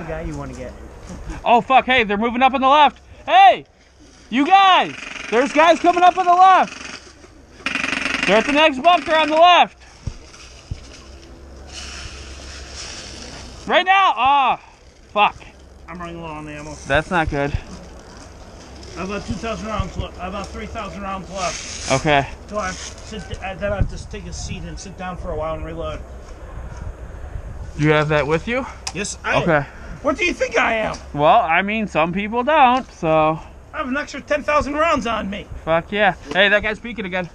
guy you want to get. Oh, fuck. Hey, they're moving up on the left. Hey, you guys. There's guys coming up on the left. They're at the next bunker on the left. Right now. Ah, fuck. I'm running low on ammo. That's not good. I have about 2,000 rounds left. I have about 3,000 rounds left. Okay. So then I have to take a seat and sit down for a while and reload. You have that with you? Yes, I Okay. What do you think I am? Well, I mean, some people don't, so. I have an extra 10,000 rounds on me. Fuck yeah. Hey, that guy's peeking again.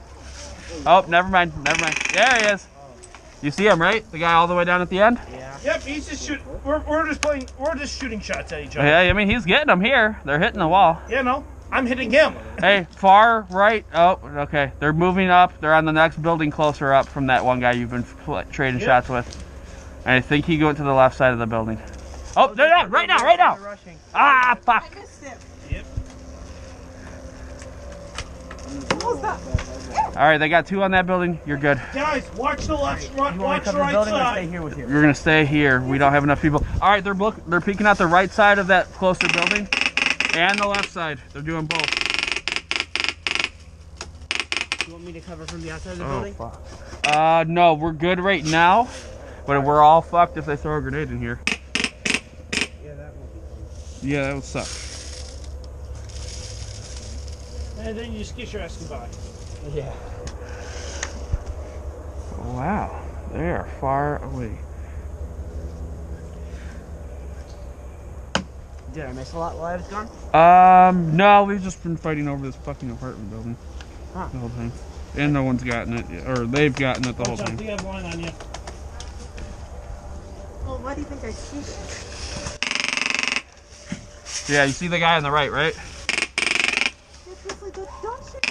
Oh, never mind. Never mind. There he is. You see him, right? The guy all the way down at the end? Yeah. Yep, he's just shooting. We're just shooting shots at each other. Yeah, I mean, he's getting them here. They're hitting the wall. Yeah, no, I'm hitting him. Hey, far right. Oh, okay. They're moving up. They're on the next building closer up from that one guy you've been trading shots with. And I think he went to the left side of the building. Oh, they're not. Right now, right now. Ah, fuck. I missed it. Yep. What was that? All right, they got 2 on that building. You're good. Guys, watch the left, You want me watch to the cover the right building or stay side. here with you? You're gonna stay here. We don't have enough people. All right, they're peeking out the right side of that closer building and the left side. They're doing both. You want me to cover from the outside of the Oh, building? fuck. No, we're good right now, but we're all fucked if they throw a grenade in here. Yeah, that will be fun. Yeah, that would suck. And then you just get your ass goodbye. Yeah. Wow, they are far away. Did I miss a lot while I was gone? No, we've just been fighting over this fucking apartment building Huh. the whole time. And no one's gotten it, yet, or they've gotten it the whole Watch out, time. they have line on you. Well, why do you think I shoot it? Yeah, you see the guy on the right, right? It's like, don't shoot.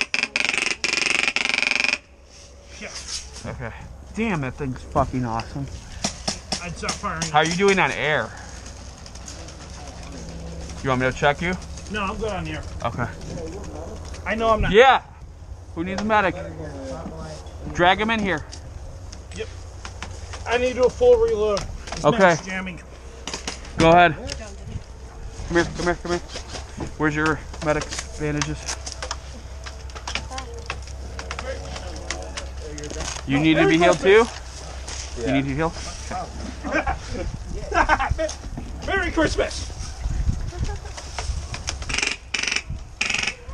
Yeah. Okay. Damn, that thing's fucking awesome. I'd stop firing. How are you doing on air? You want me to check you? No, I'm good on here. Okay. I know I'm not. Yeah. Who needs a medic? Drag him in here. Yep. I need to do a full reload. This Okay. man's jamming. Go ahead. Come here, come here, come here. Where's your medic bandages? You need to be healed too? Yeah. You need to heal? Merry Christmas.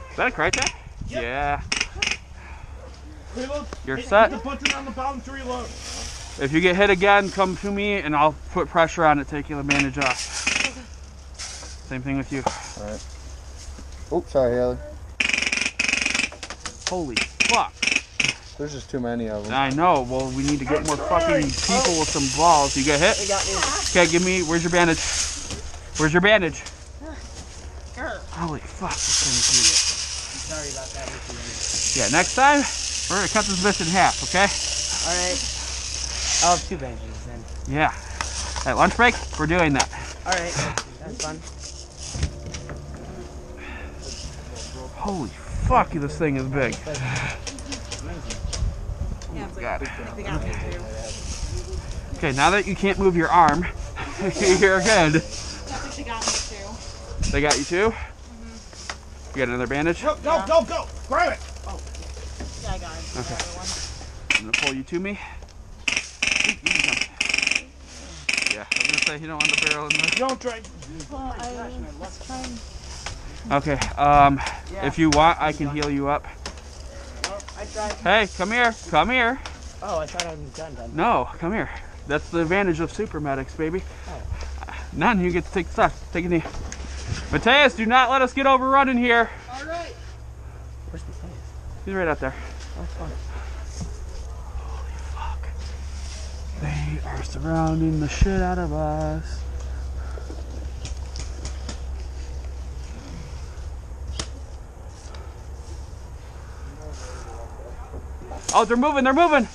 Is that a cry tag? Yep. Yeah. Reload. You're Hit set. the button on the bottom to reload. If you get hit again, come to me and I'll put pressure on it, take your bandage off. Same thing with you. All right. Oh, sorry, Haley. Holy fuck. There's just too many of them. I know. Well, we need to get more fucking people with some balls. You get hit? They got me. Okay, give me. Where's your bandage? Where's your bandage? Holy fuck, this thing is huge. Sorry about that. Yeah, next time, we're gonna cut this bitch in half, okay? Alright. I'll have 2 bandages then. Yeah. At lunch break, we're doing that. Alright. That's fun. Holy fuck, this thing is big. Yeah, it's like, God. they got me too. Okay, now that you can't move your arm, you're good. I think they got me too. They got you too? You got another bandage? Go, go, go, go. Grab it. Yeah, I got it. Okay. The other one. I'm gonna pull you to me. Yeah, I was gonna say you don't want the barrel in there. Don't try. Well, I was trying. Okay, if you want, I can heal you up. I tried. Hey, come here, come here. Oh, I thought I was done. No, come here. That's the advantage of super medics, baby. None, you get to take stuff. Take a knee. Mateus, do not let us get overrun in here. Alright. Where's the place? He's right out there. Oh, fun. Holy fuck. They are surrounding the shit out of us. Oh, they're moving, they're moving.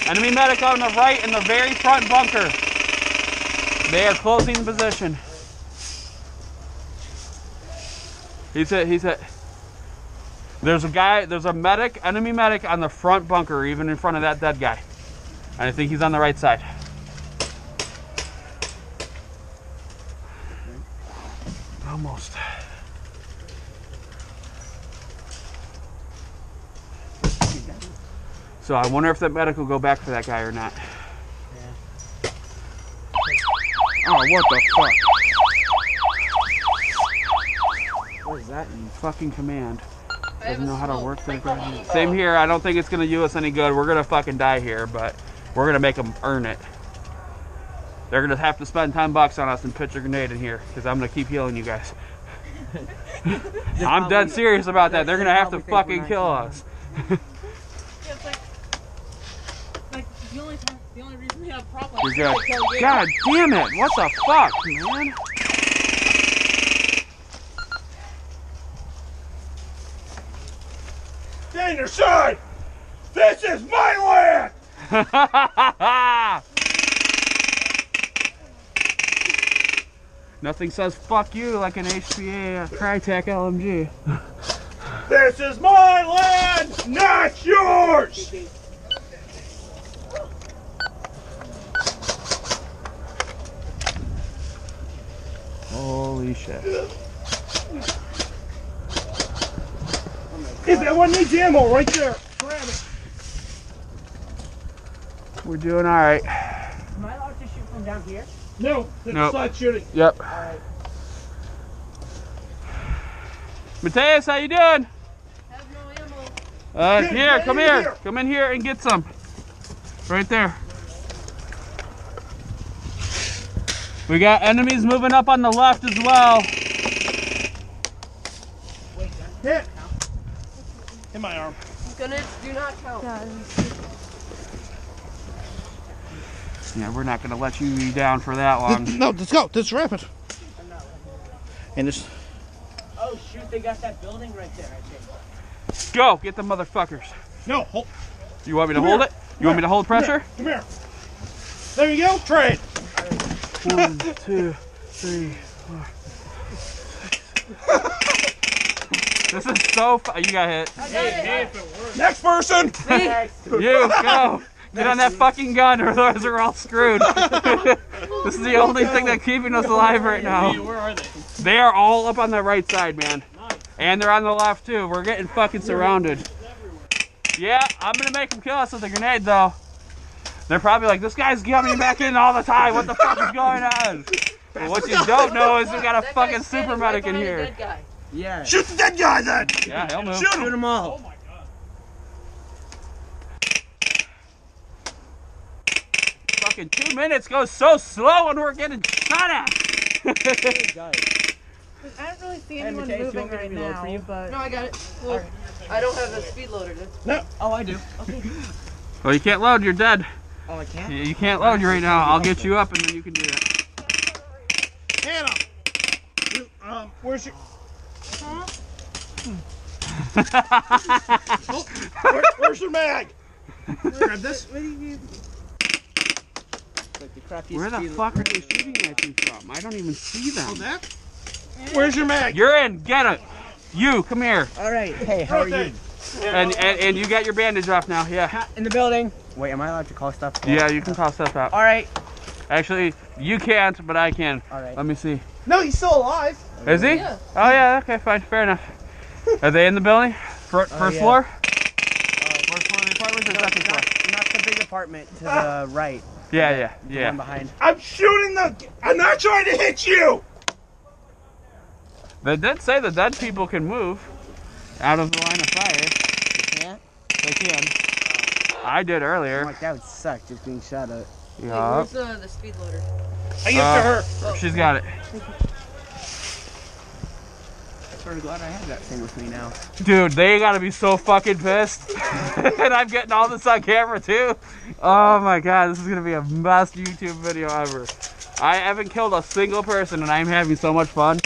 Enemy medic on the right in the very front bunker. They are closing the position. He's hit. There's a medic, enemy medic on the front bunker, even in front of that dead guy. And I think he's on the right side. Almost. So I wonder if that medic will go back for that guy or not. Yeah. Oh, what the fuck? What is that mean? Fucking command. Doesn't know how to work the grenade. Same here. I don't think it's gonna do us any good. We're gonna fucking die here, but we're gonna make them earn it. They're gonna have to spend $10 on us and pitch a grenade in here, because I'm gonna keep healing you guys. I'm dead serious about that. They're gonna have to fucking kill us. Yeah, it's like the only reason we have problems. You're is good. they kill you. God damn it! What the fuck, man? Daniel, son! This is my land! Nothing says fuck you like an HPA Crytek LMG. This is my land, not yours! Holy shit. If anyone needs ammo, right there. Grab it. We're doing alright. Am I allowed to shoot from down here? No, that's Nope. not shooting. Yep. Mateus, how you doing? Have no ammo. Here, come in here. here. Come in here and get some. Right there. We got enemies moving up on the left as well. Hit. In my arm. Grenades do not count. Yeah, we're not gonna let you be down for that long. No, let's go. Let's wrap it. And this. Oh shoot, they got that building right there, I think. Go, get the motherfuckers. No, hold. You want me to Come hold here. it? You want me to hold pressure? Come here. There you go. Trade. 1, 2, 3, 4. This is so fun. You got hit. Next person. You, go. Get on that fucking gun or otherwise we're all screwed. This is the only thing that's keeping us alive right now. Where are they? They are all up on the right side, man. And they're on the left too. We're getting fucking surrounded. Yeah, I'm gonna make them kill us with a grenade though. They're probably like, this guy's coming back in all the time. What the fuck is going on? But what you don't know is we got a fucking super medic in here. Yeah. Shoot the dead guy then. Yeah, he'll move. Shoot Shoot him. them all. my god. Fucking 2 minutes goes so slow when we're getting shot at. I don't really see anyone Mateus, you moving want me to right reload now, for you? but No, I got it. Well, I don't have a speed loader. That's Oh, I do. Okay. Well, you can't load. You're dead. Oh, I can't? You can't load right now. I'll get you up and then you can do that. Hannah. Where's your? Where's your mag? Grab this. Like the crappiest Where the speed- fuck are they shooting at you from? I don't even see them. That? Where's your mag? You're in. Get it. You, come here. All right. Hey, how are you? And you got your bandage off now. Yeah. Ha- In the building. Wait, am I allowed to call stuff? Yeah, you can call stuff out. All right. Actually, you can't, but I can. All right. Let me see. No, he's still alive. Is he? Yeah. Oh yeah. Okay, fine. Fair enough. Are they in the building? First yeah. floor? First floor of the apartment or second floor? Not the big apartment to the right. Yeah. The one behind. I'm shooting the. I'm not trying to hit you. They did say the dead people can move out of the line of fire. Can't? They can. I did I'm earlier. like, that would suck just being shot at. Wait, Yeah. where's the speed loader? I get to her. She's got it. I'm sort of glad I have that thing with me now. Dude, they gotta be so fucking pissed. And I'm getting all this on camera too. Oh my god, this is gonna be a best YouTube video ever. I haven't killed a single person and I'm having so much fun.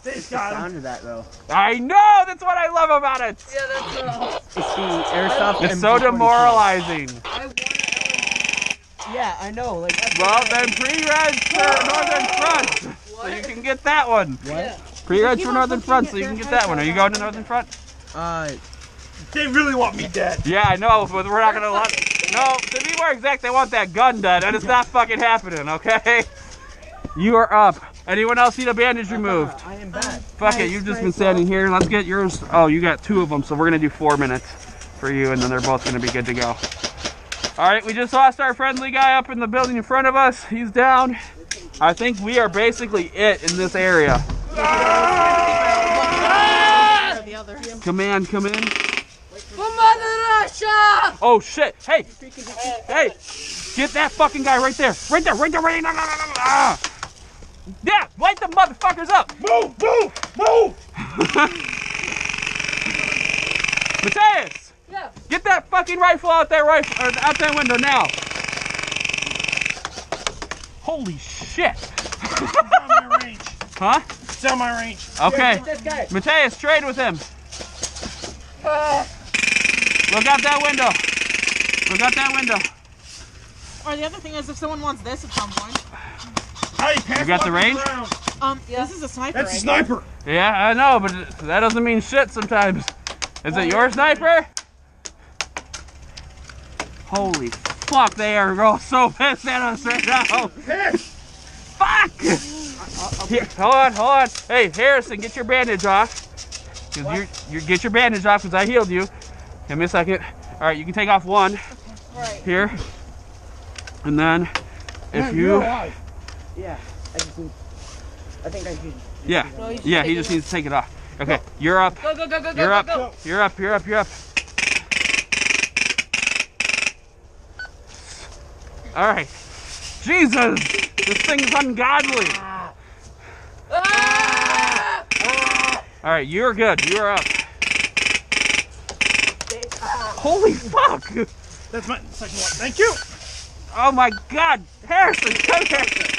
This The got him. sound of that though. I know, that's what I love about it. Yeah, that's It's the airsoft. It's so MG42. demoralizing. I want Yeah, I know. Like. That's Well, then pre-reg for Northern Front. So you can get that one. What? Pre-reg for Northern Front so you can get that one. Are you going to Northern Front? They really want me dead. Yeah, I know, but we're not gonna let. No, to be more exact, they want that gun dead, and it's not fucking happening, okay? You are up. Anyone else need a bandage removed? I am back. Fuck it, you've just been standing here. Let's get yours. Oh, you got 2 of them, so we're gonna do 4 minutes for you, and then they're both gonna be good to go. All right, we just lost our friendly guy up in the building in front of us. He's down. I think we are basically it in this area. The other. Command, come in. Mother Russia! Oh shit! Hey, hey, get that fucking guy right there, right there, right there, right there. Ah. Yeah, light the motherfuckers up. Move, move, move! Mateus, Yeah. get that fucking rifle out that out that window now. Holy shit! It's on my range. Huh? It's on my range. Okay. This guy. Mateus, trade with him. Look out that window. Look out that window. Or the other thing is, if someone wants this at some point, Hey, pass You got the weapons range? around. this is a sniper. That's a right? sniper. Yeah, I know, but that doesn't mean shit sometimes. Is it your sniper? Holy fuck, they are all so pissed at us right now. Piss. Fuck! Here, hold on. Hey, Harrison, get your bandage off. You get your bandage off because I healed you. Give me a second. All right, you can take off one. Right. Here. And then, if you... Yeah. I think I should. Yeah, No, you should yeah, take he it just off. needs to take it off. Okay, you're up. Go, go, go, go, You're go, up. go. You're up. All right. Jesus, this thing is ungodly. Ah! All right, you're good. You're up. Holy fuck! That's my second one. Thank you. Oh my God, Harrison, come here.